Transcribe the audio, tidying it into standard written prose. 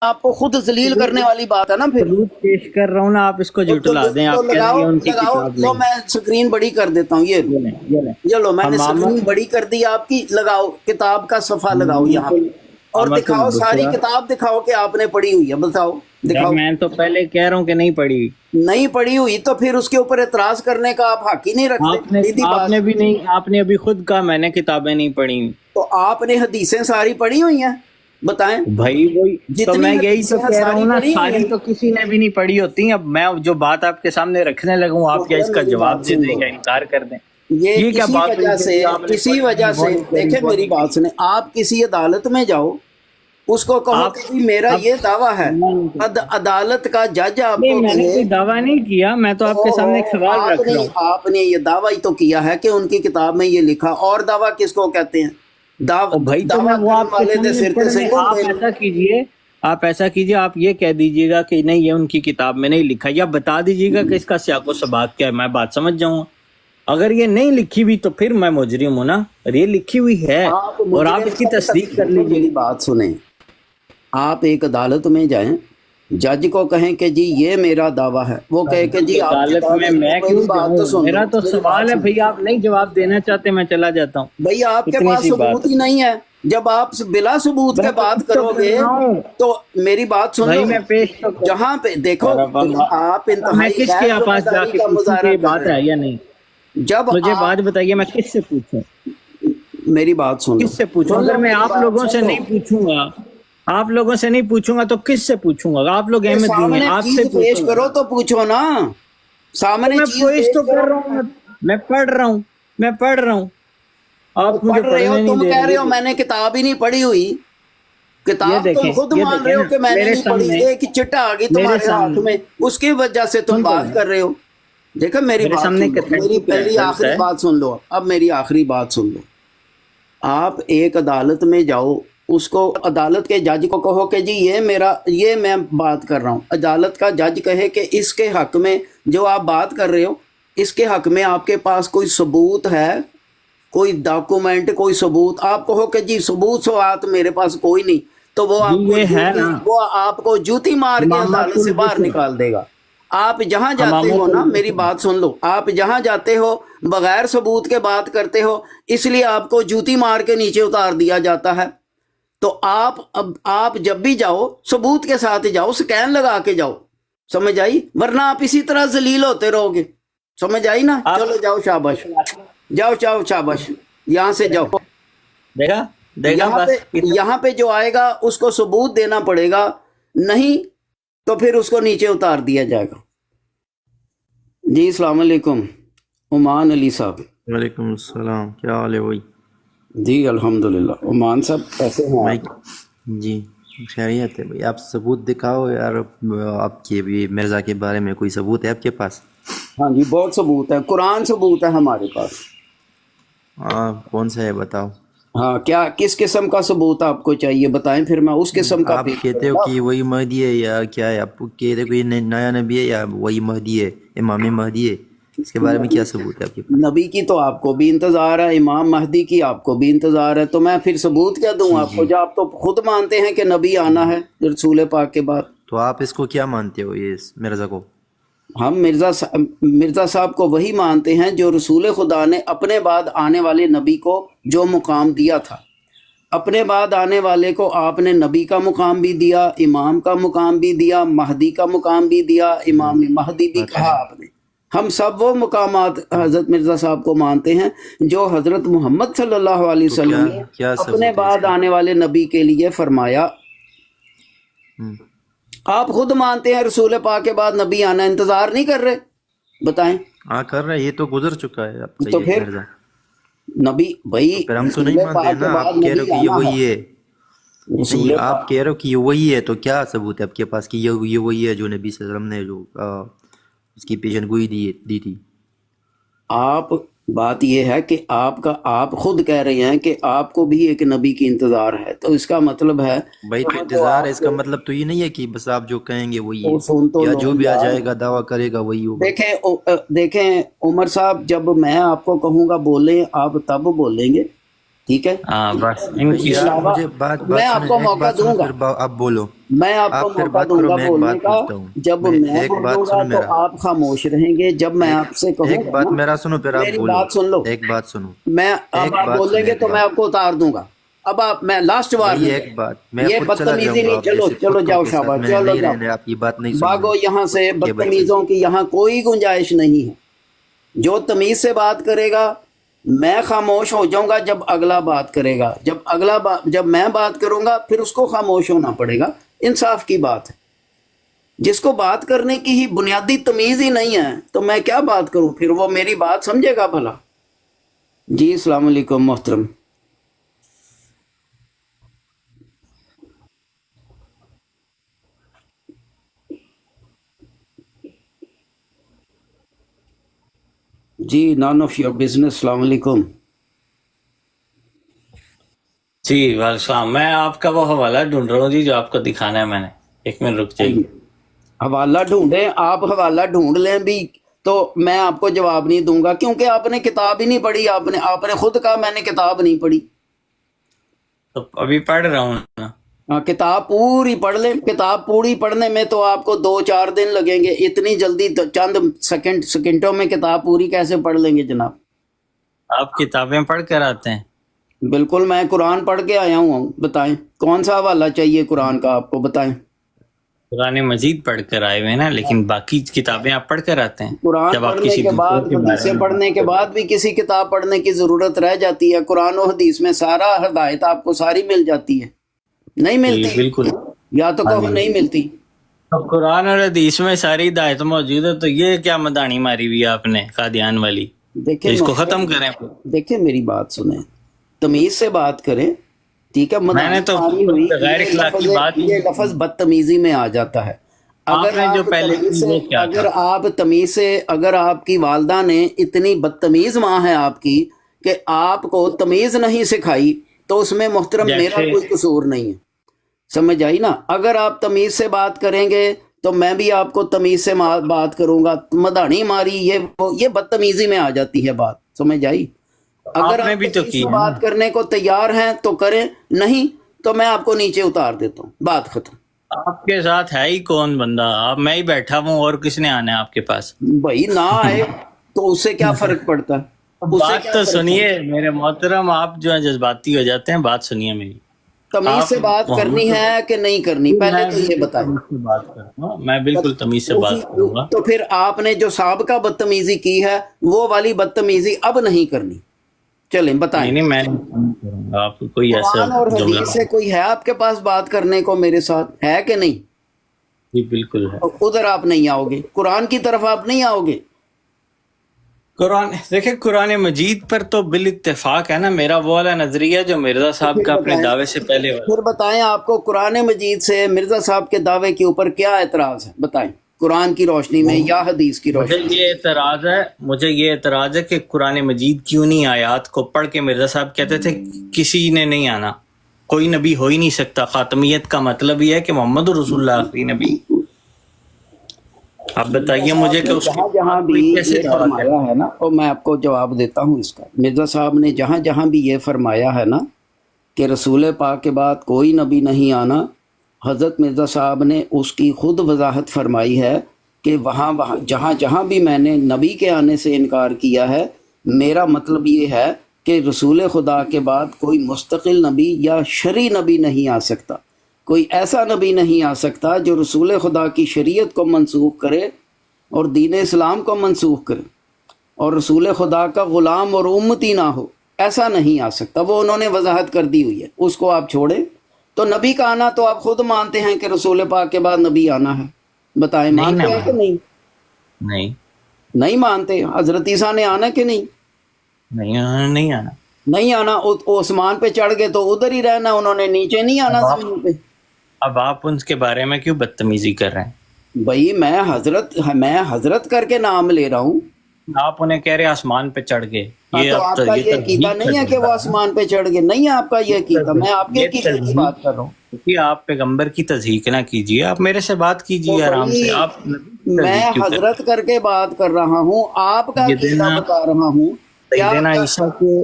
آپ کو خود ذلیل کرنے والی بات ہے نا پھر. ثبوت پیش کر رہا ہوں نا، آپ اس کو جھٹلا دیں. آپ کہہ رہی ہیں ان کی کتاب لو میں سکرین بڑی کر دیتا ہوں. یہ لو میں نے سکرین بڑی کر دی آپ کی. لگاؤ کتاب کا صفحہ لگاؤ یہاں اور دکھاؤ ساری کتاب دکھاؤ کہ آپ نے پڑھی ہوئی ہے. بتاؤ دکھاؤ. میں تو پہلے کہہ رہا ہوں کہ نہیں پڑھی. نہیں پڑھی ہوئی تو پھر اس کے اوپر اعتراض کرنے کا آپ حق ہی نہیں رکھتے. آپ نے بھی نہیں، آپ نے ابھی خود کہا میں نے کتابیں نہیں پڑھی. تو آپ نے حدیثیں ساری پڑھی ہوئی ہیں بتائیں بھائی. وہی تو میں یہی تو کہہ رہا ہوں نا، ساری تو کسی نے بھی نہیں پڑھی ہوتی. اب میں جو بات آپ کے سامنے رکھنے لگا ہوں، آپ کیا اس کا جواب دے دیں یا انکار کر دیں؟ یہ کیا بات ہے؟ کسی وجہ سے دیکھیں میری بات سنیں. آپ کسی عدالت میں جاؤ، اس کو کہو کہ میرا یہ دعویٰ ہے، عدالت کا جج آپ کو میں نے کوئی دعویٰ نہیں کیا، میں تو آپ کے سامنے ایک سوال رکھ رہا ہوں. آپ نے یہ دعویٰ ہی تو کیا ہے کہ ان کی کتاب میں یہ لکھا. اور دعویٰ کس کو کہتے ہیں؟ آپ ایسا کیجئے، آپ یہ کہہ دیجئے گا کہ نہیں یہ ان کی کتاب میں نہیں لکھا، یا بتا دیجئے گا کہ اس کا سیاق و سباق کیا ہے، میں بات سمجھ جاؤں گا. اگر یہ نہیں لکھی ہوئی تو پھر میں مجرم ہوں نا، اور یہ لکھی ہوئی ہے اور آپ اس کی تصدیق کر لیجئے. میری بات سنیں. آپ ایک عدالت میں جائیں، جج کو کہیں کہ جی یہ میرا دعویٰ ہے، وہ کہے کہ جی عدالت میں کیوں جاؤں؟ میرا تو سوال ہے بھئی، آپ نہیں جواب دینا چاہتے میں چلا جاتا ہوں. بھئی آپ کے پاس ثبوت ہی نہیں ہے. جب آپ بلا ثبوت کے بات کرو گے تو میری بات سن لو. جہاں پہ دیکھو آپ میں کس کے پاس جا کے پوچھوں کہ بات ہے یا نہیں؟ جب مجھے بات بتائیے، میں کس سے پوچھوں؟ میری بات سن لو. کس سے پوچھوں؟ اگر میں آپ لوگوں سے نہیں پوچھوں گا، آپ لوگوں سے نہیں پوچھوں گا تو کس سے پوچھوں گا؟ آپ لوگ احمد دین ہیں، آپ سے پیش کرو تو پوچھو نا. سامنے میں پیش تو کر رہا ہوں، میں پڑھ رہا ہوں. آپ مجھے پڑھ رہے ہو، تم کہہ رہے ہو میں نے کتاب ہی نہیں پڑھی ہوئی. کتاب تم خود مان رہے ہو کہ میں نے نہیں پڑھی. ایک چٹا آ گئی تمہارے ہاتھ میں، اس کی وجہ سے تم بات کر رہے ہو. دیکھو میری بات سن لو، میری پہلی آخری بات سن لو. اب میری آخری بات سن لو. آپ ایک عدالت میں جاؤ، اس کو عدالت کے جج کو کہو کہ جی یہ میں بات کر رہا ہوں. عدالت کا جج کہے کہ اس کے حق میں جو آپ بات کر رہے ہو، اس کے حق میں آپ کے پاس کوئی ثبوت ہے، کوئی ڈاکومنٹ، کوئی ثبوت. آپ کہو کہ جی ثبوت سوات میرے پاس کوئی نہیں، تو وہ آپ کو جوتی مار کے عدالت سے باہر نکال دے گا. آپ جہاں جاتے ہو نا، میری بات سن لو، آپ جہاں جاتے ہو بغیر ثبوت کے بات کرتے ہو، اس لیے آپ کو جوتی مار کے نیچے اتار دیا جاتا ہے. تو آپ جب بھی جاؤ ثبوت کے ساتھ جاؤ، سکین لگا کے جاؤ. سمجھ آئی؟ ورنہ آپ اسی طرح ذلیل ہوتے رہو گے. سمجھ آئی نا؟ چلو جاؤ، شاباش، جاؤ شاباش، یہاں سے جاؤ. یہاں پہ جو آئے گا اس کو ثبوت دینا پڑے گا، نہیں تو پھر اس کو نیچے اتار دیا جائے گا. جی السلام علیکم عمان علی صاحب. وعلیکم السلام، کیا حال ہے بھائی؟ جی الحمدللہ. عمان صاحب کیسے ہیں؟ جی خیریت ہے بھائی. آپ ثبوت دکھاؤ یار، آپ کے بھی مرزا کے بارے میں کوئی ثبوت ہے آپ کے پاس؟ ہاں جی بہت ثبوت ہے. قرآن ثبوت ہے ہمارے پاس. ہاں کون سا ہے بتاؤ. ہاں کیا کس قسم کا ثبوت آپ کو چاہیے بتائیں، پھر میں اس قسم کا. آپ کہتے ہو کہ وہی مہدی ہے یا کیا ہے؟ آپ کہتے ہو کہ نیا نبی ہے یا وہی مہدی ہے، امام مہدی ہے؟ اس کے بارے میں کیا ثبوت ہے آپ کے پاس؟ نبی کی تو آپ کو بھی انتظار ہے، امام مہدی کی آپ کو بھی انتظار ہے، تو میں پھر ثبوت کیا دوں آپ کو جب آپ تو خود مانتے ہیں کہ نبی آنا ہے رسول پاک کے بعد. تو آپ اس کو کیا مانتے ہو، یہ مرزا کو؟ ہم مرزا صاحب کو وہی مانتے ہیں جو رسول خدا نے اپنے بعد آنے والے نبی کو جو مقام دیا تھا. اپنے بعد آنے والے کو آپ نے نبی کا مقام بھی دیا، امام کا مقام بھی دیا، مہدی کا مقام بھی دیا، امام مہدی بھی کہا آپ نے. ہم سب وہ مقامات حضرت مرزا صاحب کو مانتے ہیں جو حضرت محمد صلی اللہ علیہ وسلم نے اپنے بعد آنے والے نبی کے لیے فرمایا. آپ خود مانتے ہیں رسول پاک کے بعد نبی آنا، انتظار نہیں کر رہے؟ بتائیں. ہاں کر رہے، یہ تو گزر چکا ہے آپ کا. تو پھر نبی بھائی پھر ہم تو نہیں مانتے نا. آپ کہہ رہے ہو کہ یہ وہی ہے. نہیں، آپ کہہ رہے ہو کہ یہ وہی ہے، تو کیا ثبوت ہے آپ کے پاس کہ یہ وہی ہے جو نبی صلی اللہ علیہ وسلم نے جو اس کی پیشن گوئی دی تھی؟ آپ بات یہ ہے کہ آپ خود کہہ رہے ہیں کہ آپ کو بھی ایک نبی کی انتظار ہے، تو اس کا مطلب ہے بھائی تو انتظار ہے، اس کا مطلب تو یہ نہیں ہے کہ بس آپ جو کہیں گے وہی ہے، یا جو بھی آ جائے گا دعویٰ کرے گا وہی ہوگا. دیکھیں عمر صاحب، جب میں آپ کو کہوں گا بولیں، آپ تب بولیں گے، ٹھیک ہے؟ مجھے بات میں آپ کو موقع دوں گا. آپ بولو. میں آپ کو آپ پھر موقع بات دوں کرو، گا میں ایک بولنے بات کا، پوچھتا ہوں، جب میں میں ایک بولوں بات گا سنو تو میرا، آپ خاموش رہیں گے، جب میں آپ سے کہوں ایک گا بات نا، میرا سنو پھر آپ میری بولو، بات سن لو، ایک بات سنو، میں اب ایک آپ بات بولیں سنو، گے ایک تو میں بات آپ کو اتار دوں گا، اب آپ، میں لاسٹ بھائی وارننگ ہے، ایک بات، میں یہ خود چلا بدتمیزی جاؤں گا، نہیں، آپ چلو جیسے چلو کتوں جاؤ کے ساتھ شاباش، میں چلو نہیں جاؤ، رہنے، آپ کی بات نہیں سنوں بھاگو گا یہاں سے، کہ بچے بدتمیزوں کی یہاں کوئی گنجائش نہیں ہے، جو تمیز سے بات کرے گا میں خاموش ہو جاؤں گا جب اگلا بات کرے گا، جب میں بات کروں گا پھر اس کو خاموش ہونا پڑے گا، انصاف کی بات ہے، جس کو بات کرنے کی ہی بنیادی تمیز ہی نہیں ہے تو میں کیا بات کروں، پھر وہ میری بات سمجھے گا بھلا؟ جی السلام علیکم محترم۔ جی نان آف یور بزنس، السلام علیکم۔ جی وعلیکم السلام، میں آپ کا وہ حوالہ ڈھونڈ رہا ہوں جی جو آپ کو دکھانا ہے، میں نے، ایک منٹ رک ہاں جائیے۔ جی، حوالہ ڈھونڈیں، آپ حوالہ ڈھونڈ لیں بھی تو میں آپ کو جواب نہیں دوں گا، کیونکہ آپ نے کتاب ہی نہیں پڑھی، آپ نے خود کہا میں نے کتاب نہیں پڑھی۔ تو ابھی پڑھ رہا ہوں نا۔ کتاب پوری پڑھ لیں، کتاب پوری پڑھنے میں تو آپ کو 2-4 دن لگیں گے، اتنی جلدی تو چند سیکنڈوں میں کتاب پوری کیسے پڑھ لیں گے جناب؟ آپ کتابیں پڑھ کر آتے ہیں؟ بالکل، میں قرآن پڑھ کے آیا ہوں، بتائیں کون سا حوالہ چاہیے قرآن کا آپ کو، بتائیں۔ قرآن مجید پڑھ کر آئے ہوئے ہیں نا، لیکن باقی کتابیں آپ پڑھ کر آتے ہیں قرآن جب آپ پڑھنے کسی کے بعد، دوسرے کے بارے حدیثیں میں پڑھنے بات کے کرتے بعد ہیں؟ بھی کسی کتاب پڑھنے کی ضرورت رہ جاتی ہے، قرآن و حدیث میں سارا ہدایت آپ کو ساری مل جاتی ہے، نہیں جی ملتی؟ بالکل، یا تو ہاں کہو جی۔ نہیں ملتی۔ اب قرآن اور حدیث میں ساری ہدایت موجود ہے، تو یہ کیا مدانی ماری ہوئی ہے آپ نے قادیان والی؟ تو دیکھیں اس کو محترم، ختم کریں پھر۔ دیکھیں میری بات سنیں، تمیز سے بات کریں، ٹھیک ہے؟ میں نے مداحت تو ماری ہوئی، غیر اخلاقی بات ہی یہ نہیں لفظ کی۔ بدتمیزی میں آ جاتا ہے۔ آپ نے جو پہلے کی وہ کیا تھا؟ اگر آپ کی والدہ نے اتنی بدتمیز ماں ہے آپ کی کہ آپ کو تمیز نہیں سکھائی، تو اس میں محترم میرا جیسے کوئی قصور نہیں ہے، سمجھ آئی نا؟ اگر آپ تمیز سے بات کریں گے تو میں بھی آپ کو تمیز سے بات کروں گا، مداحنی ماری یہ بدتمیزی میں آ جاتی ہے بات، سمجھ آئی؟ اگر آپ نے آپ بھی تو تمیز کی سے ہے نا۔ بات کرنے کو تیار ہیں تو کریں، نہیں تو میں آپ کو نیچے اتار دیتا ہوں، بات ختم۔ آپ کے ساتھ ہے ہی کون بندہ؟ آپ، میں ہی بیٹھا ہوں، اور کس نے آنا ہے آپ کے پاس؟ بھائی نہ آئے تو اس سے کیا فرق پڑتا ہے؟ اس سے بات کیا تو فرق سنیے پڑتا ہے؟ میرے محترم، آپ جو ہے جذباتی ہو جاتے ہیں، بات سنیے میری۔ تمیز آپ سے بات کرنی محمد، ہے کہ نہیں کرنی، پہلے میں تو یہ بالکل بتائیں۔ تمیز سے بات کروں گا، میں بالکل تمیز سے بات کروں گا۔ تو پھر آپ نے جو سابقہ بدتمیزی کی ہے وہ والی بدتمیزی اب نہیں کرنی، چلیں بتائیں۔ نہیں نہیں، میں نہیں کروں گا، آپ کو کوئی ایسا قرآن اور جملہ حدیث سے کوئی ہے آپ کے پاس بات کرنے کو میرے ساتھ، ہے کہ نہیں؟ جی بالکل ہے۔ ادھر آپ نہیں آؤ گے، قرآن کی طرف آپ نہیں آؤ گے۔ قرآن دیکھیں، قرآن مجید پر تو بالاتفاق ہے نا میرا وہ والا نظریہ جو مرزا تو صاحب پھر کا اپنے بتائیں، دعوے سے پہلے والا۔ پھر بتائیں آپ کو قرآن مجید سے مرزا صاحب کے دعوے کے اوپر کیا اعتراض ہے، بتائیں، قرآن کی روشنی میں یا حدیث کی مجھے روشنی یہ اعتراض ہے، کہ قرآن مجید کیوں نہیں آیات کو پڑھ کے مرزا صاحب کہتے تھے کسی نے نہیں آنا، کوئی نبی ہو ہی نہیں سکتا، خاتمیت کا مطلب یہ ہے کہ محمد رسول اللہ آخری نبی۔ آپ مرزا بتائیے مجھے صاحب کہ نے اس کے جہاں جہاں بعد بھی کوئی کیسے یہ دعویٰ کرے؟ فرمایا ہے نا، اور میں آپ کو جواب دیتا ہوں اس کا، مرزا صاحب نے جہاں جہاں بھی یہ فرمایا ہے نا کہ رسول پاک کے بعد کوئی نبی نہیں آنا، حضرت مرزا صاحب نے اس کی خود وضاحت فرمائی ہے کہ وہاں جہاں جہاں بھی میں نے نبی کے آنے سے انکار کیا ہے، میرا مطلب یہ ہے کہ رسول خدا کے بعد کوئی مستقل نبی یا شرعی نبی نہیں آ سکتا، کوئی ایسا نبی نہیں آ سکتا جو رسول خدا کی شریعت کو منسوخ کرے اور دین اسلام کو منسوخ کرے اور رسول خدا کا غلام اور امتی نہ ہو، ایسا نہیں آ سکتا، وہ انہوں نے وضاحت کر دی ہوئی ہے، اس کو آپ چھوڑیں۔ تو نبی کا آنا تو آپ خود مانتے ہیں کہ رسول پاک کے بعد نبی آنا ہے، بتائیں نہیں نا مانتے ہیں کہ بھائی، نہیں؟ نہیں نہیں مانتے۔ حضرت عیسیٰ نے آنا کہ نہیں؟ نہیں، انہوں نے نہیں آنا۔ نہیں آنا، عثمان پہ چڑھ گئے تو ادھر ہی رہنا، انہوں نے نیچے نہیں آنا زمین پہ۔ اب آپ ان کے بارے میں کیوں بدتمیزی کر رہے ہیں؟ بھائی میں حضرت کر کے نام لے رہا ہوں۔ آپ انہیں کہہ رہے آسمان پہ چڑھ گئے، ہاں یہ تو اب آپ کا یہ عقیدہ تضحیق کا نہیں ہے کہ جملہ وہ ہے نا۔ آسمان پہ چڑھ گئے، نہیں ہے آپ کا یہ عقیدہ، میں آپ کے یہ عقیدے کی تضحیق، بات کر رہا ہوں۔ کیونکہ آپ پیغمبر کی تضحیق نہ کیجیے، آپ میرے سے بات تو کیجیے آرام سے، بھائی آپ نبی کی میں تضحیق کیوں کرتے حضرت کر کے بات کر رہا ہوں، آپ کا ہیں؟ عقیدہ بتا رہا ہوں، کیا سیدنا کیا عیسیٰ کے